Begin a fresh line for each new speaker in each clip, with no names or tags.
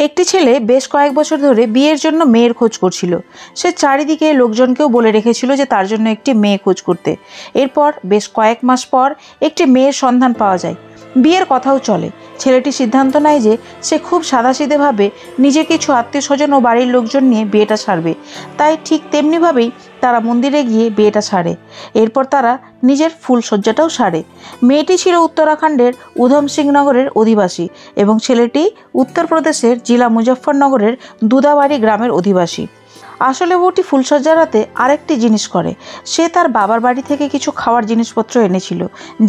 একটি ছেলে বেশ কয়েক বছর ধরে বিয়ের জন্য মেয়ের খোঁজ করছিল। সে চারিদিকে লোকজনকেও বলে রেখেছিল যে তার জন্য একটি মেয়ে খোঁজ করতে। এরপর বেশ কয়েক মাস পর একটি মেয়ের সন্ধান পাওয়া যায়। বিয়ের কথাও চলে। ছেলেটি সিদ্ধান্ত নেয় যে সে খুব সাদাসিধেভাবে নিজে কিছু আত্মীয় স্বজন ও বাড়ির লোকজন নিয়ে বিয়েটা সারবে। তাই ঠিক তেমনিভাবেই তারা মন্দিরে গিয়ে বিয়েটা সারে। এরপর তারা নিজের ফুলশয্যাটাও সারে। মেয়েটি ছিল উত্তরাখণ্ডের উধম সিং নগরের অধিবাসী এবং ছেলেটি উত্তরপ্রদেশের জেলা মুজফ্ফরনগরের দুদাবাড়ি গ্রামের অধিবাসী। আসলে বউটি ফুলশয্যার রাতে আরেকটি জিনিস করে। সে তার বাবার বাড়ি থেকে কিছু খাওয়ার জিনিসপত্র এনেছিল,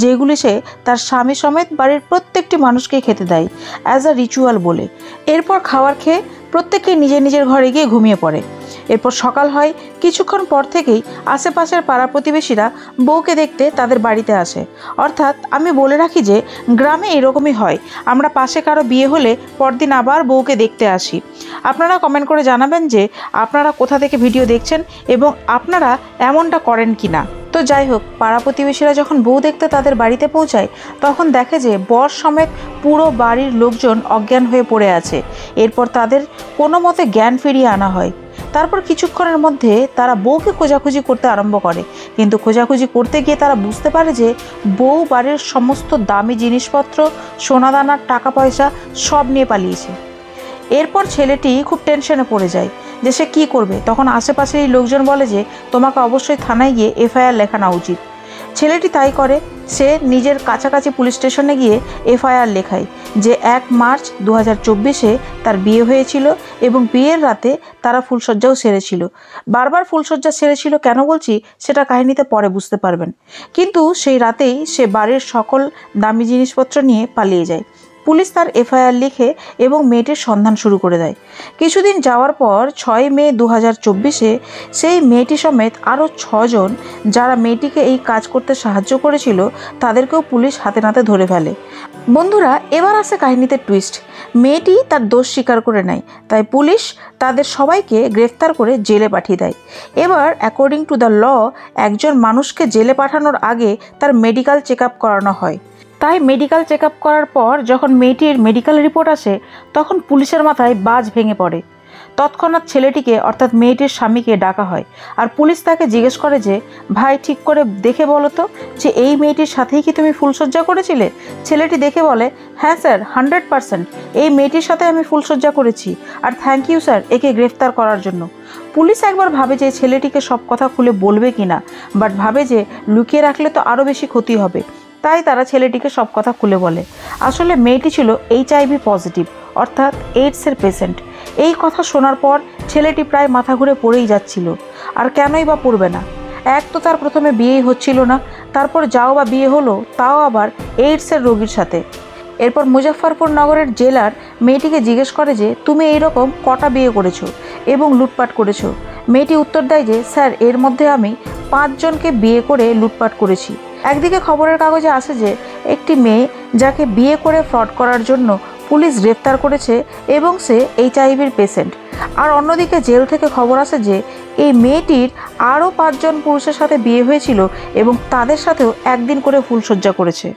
যেগুলি সে তার স্বামী সমেত বাড়ির প্রত্যেকটি মানুষকে খেতে দেয় অ্যাজ আ রিচুয়াল বলে। এরপর খাবার খেয়ে প্রত্যেকেই নিজের নিজের ঘরে গিয়ে ঘুমিয়ে পড়ে। এরপর সকাল হয়। কিছুক্ষণ পর থেকেই আশেপাশের পাড়া প্রতিবেশীরা বউকে দেখতে তাদের বাড়িতে আসে। অর্থাৎ আমি বলে রাখি যে গ্রামে এরকমই হয়। আমরা পাশে কারো বিয়ে হলে পরদিন আবার বউকে দেখতে আসি। আপনারা কমেন্ট করে জানাবেন যে আপনারা কোথা থেকে ভিডিও দেখছেন এবং আপনারা এমনটা করেন কি না। তো যাই হোক, পাড়া প্রতিবেশীরা যখন বউ দেখতে তাদের বাড়িতে পৌঁছায় তখন দেখে যে বর সমেত পুরো বাড়ির লোকজন অজ্ঞান হয়ে পড়ে আছে। এরপর তাদের কোনো মতে জ্ঞান ফিরিয়ে আনা হয়। তারপর কিছুক্ষণের মধ্যে তারা বউকে খোঁজাখুঁজি করতে আরম্ভ করে, কিন্তু খোঁজাখুঁজি করতে গিয়ে তারা বুঝতে পারে যে বউ বাড়ির সমস্ত দামি জিনিসপত্র, সোনাদানার টাকা পয়সা সব নিয়ে পালিয়েছে। এরপর ছেলেটি খুব টেনশনে পড়ে যায় যে সে কী করবে। তখন আশেপাশের এই লোকজন বলে যে তোমাকে অবশ্যই থানায় গিয়ে এফআইআর লেখানো উচিত। ছেলেটি তাই করে। সে নিজের কাছাকাছি পুলিশ স্টেশনে গিয়ে এফআইআর লেখায় যে 1 মার্চ 2024-এ তার বিয়ে হয়েছিল এবং বিয়ের রাতে তারা ফুলশয্যাও সেরেছিল। বারবার ফুলশয্যা সেরেছিল কেন বলছি সেটা কাহিনীতে পরে বুঝতে পারবেন। কিন্তু সেই রাতেই সে বাড়ির সকল দামি জিনিসপত্র নিয়ে পালিয়ে যায়। পুলিশ তার এফআইআর লিখে এবং মেয়েটির সন্ধান শুরু করে দেয়। কিছুদিন যাওয়ার পর 6 মে 2024-এ সেই মেয়েটি সমেত আরও 6 জন যারা মেয়েটিকে এই কাজ করতে সাহায্য করেছিল তাদেরকেও পুলিশ হাতে নাতে ধরে ফেলে। বন্ধুরা, এবার আসে কাহিনীতে টুইস্ট। মেয়েটি তার দোষ স্বীকার করে নেয়, তাই পুলিশ তাদের সবাইকে গ্রেফতার করে জেলে পাঠিয়ে দেয়। এবার অ্যাকর্ডিং টু দ্য ল একজন মানুষকে জেলে পাঠানোর আগে তার মেডিকেল চেক আপ করানো হয়। তাই মেডিকেল চেক আপ করার পর যখন মেয়েটির মেডিকেল রিপোর্ট আসে তখন পুলিশের মাথায় বাজ ভেঙে পড়ে। তৎক্ষণাৎ ছেলেটিকে অর্থাৎ মেয়েটির স্বামীকে ডাকা হয় আর পুলিশ তাকে জিজ্ঞেস করে যে ভাই ঠিক করে দেখে বলো তো যে এই মেয়েটির সাথেই কি তুমি ফুলশয্যা করেছিলে? ছেলেটি দেখে বলে হ্যাঁ স্যার, 100% এই মেয়েটির সাথে আমি ফুলশয্যা করেছি আর থ্যাংক ইউ স্যার একে গ্রেফতার করার জন্য। পুলিশ একবার ভাবে যে ছেলেটিকে সব কথা খুলে বলবে কিনা, বাট ভাবে যে লুকিয়ে রাখলে তো আরও বেশি ক্ষতি হবে। তাই তারা ছেলেটিকে সব কথা খুলে বলে। আসলে মেয়েটি ছিল HIV পজিটিভ অর্থাৎ এইডসের পেশেন্ট। এই কথা শোনার পর ছেলেটি প্রায় মাথা ঘুরে পড়েই যাচ্ছিল। আর কেনই বা পড়বে না? এক তো তার প্রথমে বিয়েই হচ্ছিল না, তারপর যাও বা বিয়ে হলো তাও আবার এইডসের রোগীর সাথে। এরপর মুজফ্ফরপুর নগরের জেলার মেয়েটিকে জিজ্ঞেস করে যে তুমি এইরকম কটা বিয়ে করেছো এবং লুটপাট করেছো? মেয়েটি উত্তর দেয় যে স্যার এর মধ্যে আমি 5 জনকে বিয়ে করে লুটপাট করেছি। একদিকে খবরের কাগজে আসে যে একটি মেয়ে যাকে বিয়ে করে ফ্রড করার জন্য পুলিশ গ্রেফতার করেছে এবং সে HIVর পেশেন্ট। আর অন্যদিকে জেল থেকে খবর আসে যে এই মেয়েটির আরও 5 জন পুরুষের সাথে বিয়ে হয়েছিল এবং তাদের সাথেও একদিন করে ফুলশয্যা করেছে।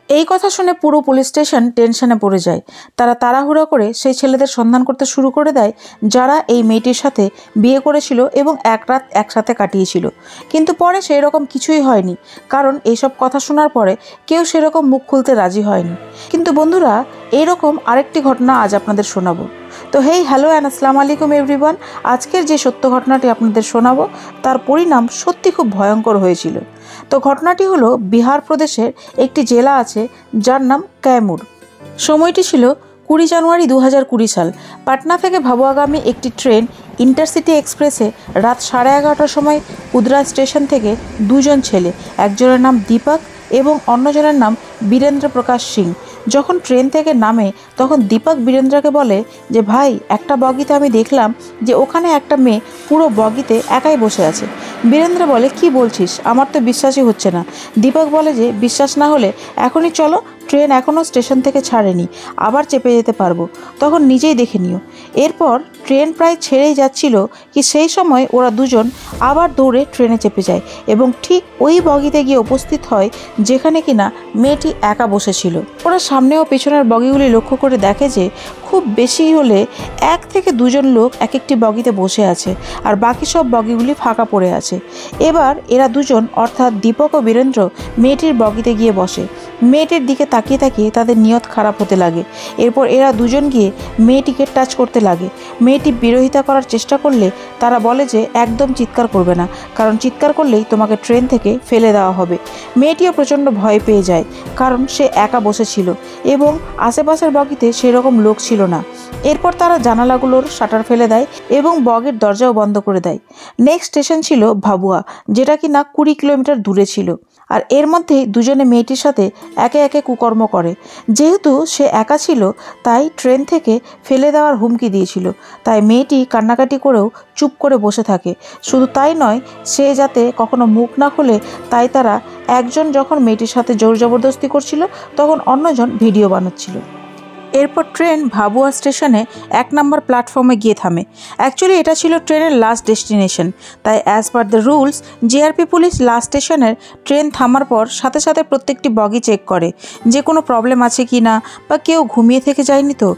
এই কথা শুনে পুরো পুলিশ স্টেশন টেনশনে পড়ে যায়। তারা তাড়াহুড়ো করে সেই ছেলেদের সন্ধান করতে শুরু করে দেয় যারা এই মেয়েটির সাথে বিয়ে করেছিল এবং এক রাত একসাথে কাটিয়েছিল। কিন্তু পরে সেই রকম কিছুই হয়নি, কারণ এইসব কথা শোনার পরে কেউ সেরকম মুখ খুলতে রাজি হয়নি। কিন্তু বন্ধুরা, এইরকম আরেকটি ঘটনা আজ আপনাদের শোনাবো। তো হ্যালো অ্যান্ড আসসালামু আলাইকুম এভরিওয়ান। আজকের যে সত্য ঘটনাটি আপনাদের শোনাবো তার পরিণাম সত্যি খুব ভয়ঙ্কর হয়েছিল। তো ঘটনাটি হলো বিহার প্রদেশের একটি জেলা আছে যার নাম कैमूर। সময়টি ছিল 20 জানুয়ারি 2020 সাল। পাটনা থেকে ভাবুয়াগামী একটি ট্রেন ইন্টারসিটি এক্সপ্রেসে রাত 11:30টার সময় কুদরা স্টেশন থেকে 2 জন ছেলে, একজনের নাম দীপক এবং অন্যজনের নাম বীরেন্দ্র প্রকাশ সিং, যখন ট্রেন থেকে নামে তখন দীপক বীরেন্দ্রকে বলে যে ভাই, একটা বগিতে আমি দেখলাম যে ওখানে একটা মেয়ে পুরো বগিতে একাই বসে আছে। বীরেন্দ্র বলে কি বলছিস, আমার তো বিশ্বাসই হচ্ছে না। দীপক বলে যে বিশ্বাস না হলে এখনই চলো ট্রেন এখনও স্টেশন থেকে ছাড়েনি, আবার চেপে যেতে পারবো, তখন নিজেই দেখে নিও। এরপর ট্রেন প্রায় ছেড়েই যাচ্ছিল কি সেই সময় ওরা দুজন আবার দৌড়ে ট্রেনে চেপে যায় এবং ঠিক ওই বগিতে গিয়ে উপস্থিত হয় যেখানে কিনা মেয়েটি একা বসেছিল। ওরা সামনে ও পেছনের বগিগুলি লক্ষ্য করে দেখে যে খুব বেশি হলে 1 থেকে 2 জন লোক এক একটি বগিতে বসে আছে আর বাকি সব বগিগুলি ফাঁকা পড়ে আছে। এবার এরা দুজন অর্থাৎ দীপক ও বীরেন্দ্র মেয়েটির বগিতে গিয়ে বসে। মেয়েটির দিকে তাকিয়ে তাকিয়ে তাদের নিয়ত খারাপ হতে লাগে। এরপর এরা দুজন গিয়ে মেয়েটিকে টাচ করতে লাগে। মেয়েটি বিরোধিতা করার চেষ্টা করলে তারা বলে যে একদম চিৎকার করবে না, কারণ চিৎকার করলেই তোমাকে ট্রেন থেকে ফেলে দেওয়া হবে। মেয়েটিও প্রচণ্ড ভয় পেয়ে যায়, কারণ সে একা বসেছিল এবং আশেপাশের বগিতে সেরকম লোক ছিল না। এরপর তারা জানালাগুলোর শাটার ফেলে দেয় এবং বগির দরজাও বন্ধ করে দেয়। নেক্সট স্টেশন ছিল ভাবুয়া, যেটা কিনা 20 কিলোমিটার দূরে ছিল। আর এর মধ্যেই দুজনে মেয়েটির সাথে একে একে কুকর্ম করে। যেহেতু সে একা ছিল তাই ট্রেন থেকে ফেলে দেওয়ার হুমকি দিয়েছিল, তাই মেয়েটি কান্নাকাটি করেও চুপ করে বসে থাকে। শুধু তাই নয়, সে যাতে কখনো মুখ না খোলে তাই তারা একজন যখন মেয়েটির সাথে জোর জবরদস্তি করছিল তখন অন্যজন ভিডিও বানাচ্ছিল। এরপর ট্রেন ভাবুয়া স্টেশনে 1 নম্বর প্ল্যাটফর্মে গিয়ে থামে। অ্যাকচুয়ালি এটা ছিল ট্রেনের লাস্ট ডেস্টিনেশন, তাই as per the rules GRP police last স্টেশনের ট্রেন থামার পর সাথে সাথে প্রত্যেকটি বগি চেক করে যে কোনো প্রবলেম আছে কি না, বা কেউ ঘুমিয়ে থেকে যায়নি তো।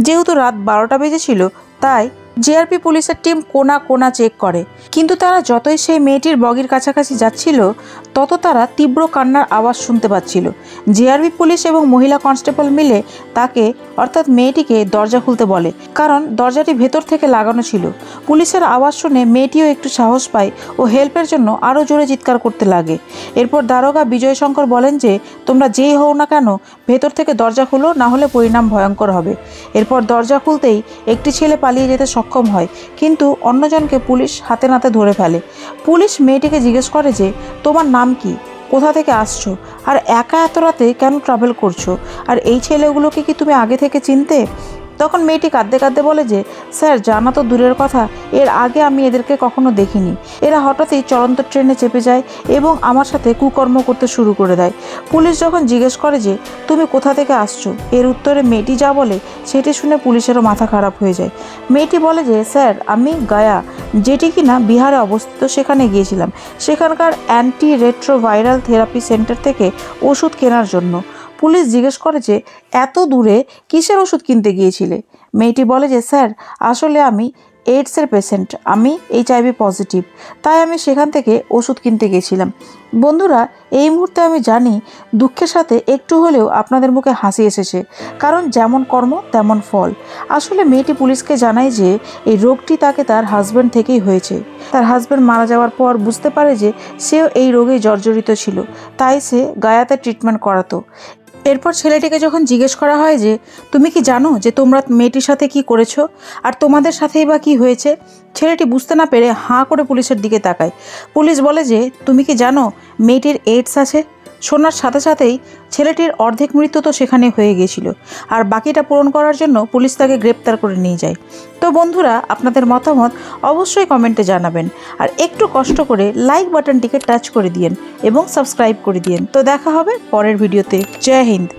যেহেতু রাত 12টা বেজেছিল তাই জিআরপি পুলিশের টিম কোনা কোনা চেক করে, কিন্তু তারা যতই সেই মেয়েটির বগির কাছাকাছি যাচ্ছিল তত তারা তীব্র কান্নার আওয়াজ শুনতে পাচ্ছিল। জিআরপি পুলিশ এবং মহিলা কনস্টেবল মিলে তাকে অর্থাৎ মেয়েটিকে দরজা খুলতে বলে, কারণ দরজাটি ভেতর থেকে লাগানো ছিল। পুলিশের আওয়াজ শুনে মেয়েটিও একটু সাহস পায় ও হেল্পের জন্য আরও জোরে চিৎকার করতে লাগে। এরপর দারোগা বিজয় শঙ্কর বলেন যে তোমরা যেই হও না কেন ভেতর থেকে দরজা খুলো, না হলে পরিণাম ভয়ঙ্কর হবে। এরপর দরজা খুলতেই একটি ছেলে পালিয়ে যেতে সক্ষম হয়, কিন্তু অন্যজনকে পুলিশ হাতে নাতে ধরে ফেলে। পুলিশ মেয়েটিকে জিজ্ঞেস করে যে তোমার নাম কি, কোথা থেকে আসছো, আর একা এত রাতে কেন ট্রাভেল করছো, আর এই ছেলেগুলোকে কি তুমি আগে থেকে চিনতে? তখন মেয়েটি কাঁদতে কাঁদতে বলে যে স্যার, জানা তো দূরের কথা, এর আগে আমি এদেরকে কখনো দেখিনি। এরা হঠাৎই চলন্ত ট্রেনে চেপে যায় এবং আমার সাথে কুকর্ম করতে শুরু করে দেয়। পুলিশ যখন জিজ্ঞেস করে যে তুমি কোথা থেকে আসছো, এর উত্তরে মেয়েটি যা বলে সেটি শুনে পুলিশেরও মাথা খারাপ হয়ে যায়। মেয়েটি বলে যে স্যার, আমি গয়া, যেটি কিনা বিহারে অবস্থিত, সেখানে গিয়েছিলাম সেখানকার অ্যান্টি রেট্রোভাইরাল থেরাপি সেন্টার থেকে ওষুধ কেনার জন্য। পুলিশ জিজ্ঞেস করে যে এত দূরে কিসের ওষুধ কিনতে গিয়েছিলে? মেয়েটি বলে যে স্যার, আসলে আমি এইডসের পেশেন্ট, আমি HIV পজিটিভ, তাই আমি সেখান থেকে ওষুধ কিনতে গেছিলাম। বন্ধুরা, এই মুহূর্তে আমি জানি দুঃখের সাথে একটু হলেও আপনাদের মুখে হাসি এসেছে, কারণ যেমন কর্ম তেমন ফল। আসলে মেয়েটি পুলিশকে জানায় যে এই রোগটি তাকে তার হাজব্যান্ড থেকেই হয়েছে। তার হাজব্যান্ড মারা যাওয়ার পর বুঝতে পারে যে সেও এই রোগে জর্জরিত ছিল, তাই সে গায়াতে ট্রিটমেন্ট করাতো। এরপর ছেলেটিকে যখন জিজ্ঞেস করা হয় যে তুমি কি জানো যে তোমরা মেয়েটির সাথে কি করেছো আর তোমাদের সাথেই বা কি হয়েছে, ছেলেটি বুঝতে না পেরে হাঁ করে পুলিশের দিকে তাকায়। পুলিশ বলে যে তুমি কি জানো মেয়েটির এইডস আছে? শোনার সাথে সাথেই ছেলেটির অর্ধেক মৃত্যু তো সেখানে হয়ে গিয়েছিল, আর বাকিটা পূরণ করার জন্য পুলিশ তাকে গ্রেপ্তার করে নিয়ে যায়। তো বন্ধুরা, আপনাদের মতামত অবশ্যই কমেন্টে জানাবেন, আর একটু কষ্ট করে লাইক বাটনটিকে টাচ করে দিয়েন এবং সাবস্ক্রাইব করে দিয়েন। তো দেখা হবে পরের ভিডিওতে। জয় হিন্দ।